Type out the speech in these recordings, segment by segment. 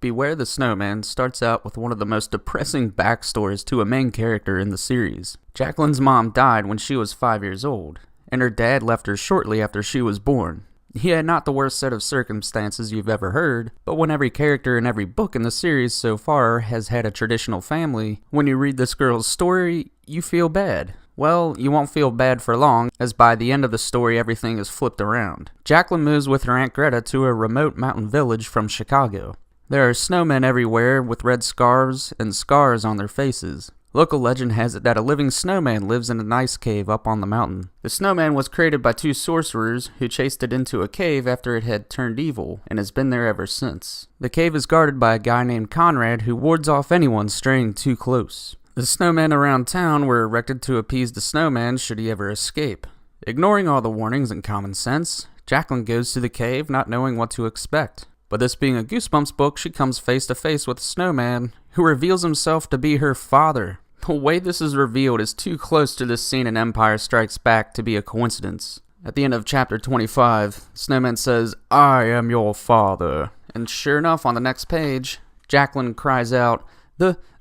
Beware the Snowman starts out with one of the most depressing backstories to a main character in the series. Jacqueline's mom died when she was 5 years old, and her dad left her shortly after she was born. Yeah, not the worst set of circumstances you've ever heard, but when every character in every book in the series so far has had a traditional family, when you read this girl's story, you feel bad. Well, you won't feel bad for long, as by the end of the story everything is flipped around. Jacqueline moves with her Aunt Greta to a remote mountain village from Chicago. There are snowmen everywhere with red scarves and scars on their faces. Local legend has it that a living snowman lives in an ice cave up on the mountain. The snowman was created by two sorcerers who chased it into a cave after it had turned evil, and has been there ever since. The cave is guarded by a guy named Conrad who wards off anyone straying too close. The snowmen around town were erected to appease the snowman should he ever escape. Ignoring all the warnings and common sense, Jacqueline goes to the cave not knowing what to expect. But this being a Goosebumps book, she comes face to face with the snowman, who reveals himself to be her father. The way this is revealed is too close to this scene in Empire Strikes Back to be a coincidence. At the end of chapter 25, Snowman says, "I am your father." And sure enough, on the next page, Jacqueline cries out,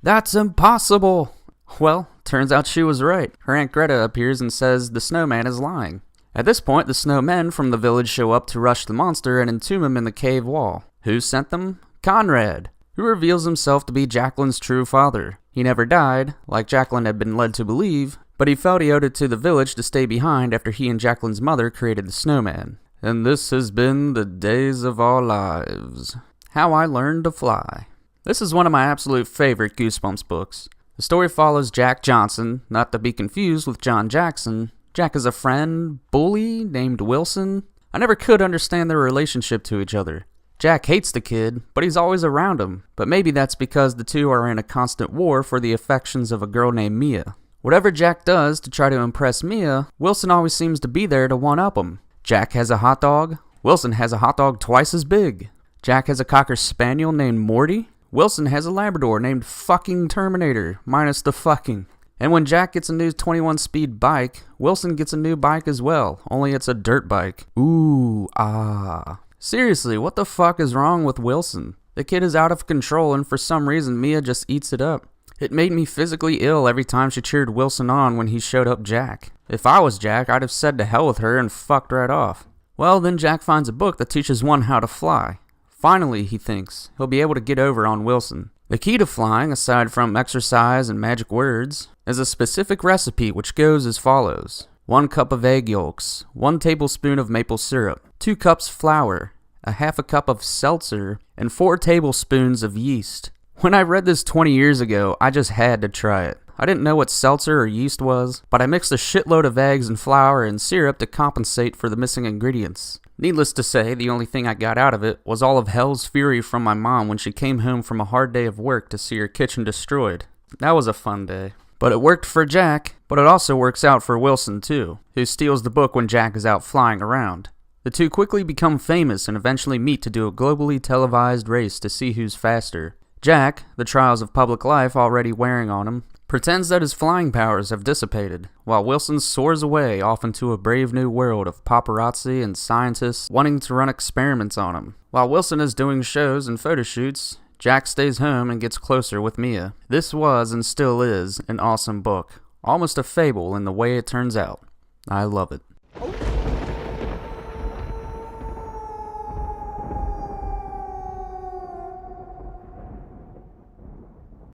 "That's impossible!" Well, turns out she was right. Her Aunt Greta appears and says the snowman is lying. At this point, the snowmen from the village show up to rush the monster and entomb him in the cave wall. Who sent them? Conrad, who reveals himself to be Jacqueline's true father. He never died, like Jacqueline had been led to believe, but he felt he owed it to the village to stay behind after he and Jacqueline's mother created the snowman. And this has been the days of our lives. How I Learned to Fly. This is one of my absolute favorite Goosebumps books. The story follows Jack Johnson, not to be confused with John Jackson. Jack is a friend, bully, named Wilson. I never could understand their relationship to each other. Jack hates the kid, but he's always around him. But maybe that's because the two are in a constant war for the affections of a girl named Mia. Whatever Jack does to try to impress Mia, Wilson always seems to be there to one-up him. Jack has a hot dog. Wilson has a hot dog twice as big. Jack has a Cocker Spaniel named Morty. Wilson has a Labrador named fucking Terminator, minus the fucking. And when Jack gets a new 21-speed bike, Wilson gets a new bike as well, only it's a dirt bike. Ooh, ah. Seriously, what the fuck is wrong with Wilson? The kid is out of control and for some reason Mia just eats it up. It made me physically ill every time she cheered Wilson on when he showed up Jack. If I was Jack, I'd have said to hell with her and fucked right off. Well, then Jack finds a book that teaches one how to fly. Finally, he thinks, he'll be able to get over on Wilson. The key to flying, aside from exercise and magic words, is a specific recipe which goes as follows. 1 cup of egg yolks, 1 tablespoon of maple syrup, 2 cups flour, a half a cup of seltzer, and 4 tablespoons of yeast. When I read this 20 years ago, I just had to try it. I didn't know what seltzer or yeast was, but I mixed a shitload of eggs and flour and syrup to compensate for the missing ingredients. Needless to say, the only thing I got out of it was all of hell's fury from my mom when she came home from a hard day of work to see her kitchen destroyed. That was a fun day. But it worked for Jack, but it also works out for Wilson too, who steals the book when Jack is out flying around. The two quickly become famous and eventually meet to do a globally televised race to see who's faster. Jack, the trials of public life already wearing on him, pretends that his flying powers have dissipated, while Wilson soars away off into a brave new world of paparazzi and scientists wanting to run experiments on him. While Wilson is doing shows and photo shoots, Jack stays home and gets closer with Mia. This was, and still is, an awesome book. Almost a fable in the way it turns out. I love it.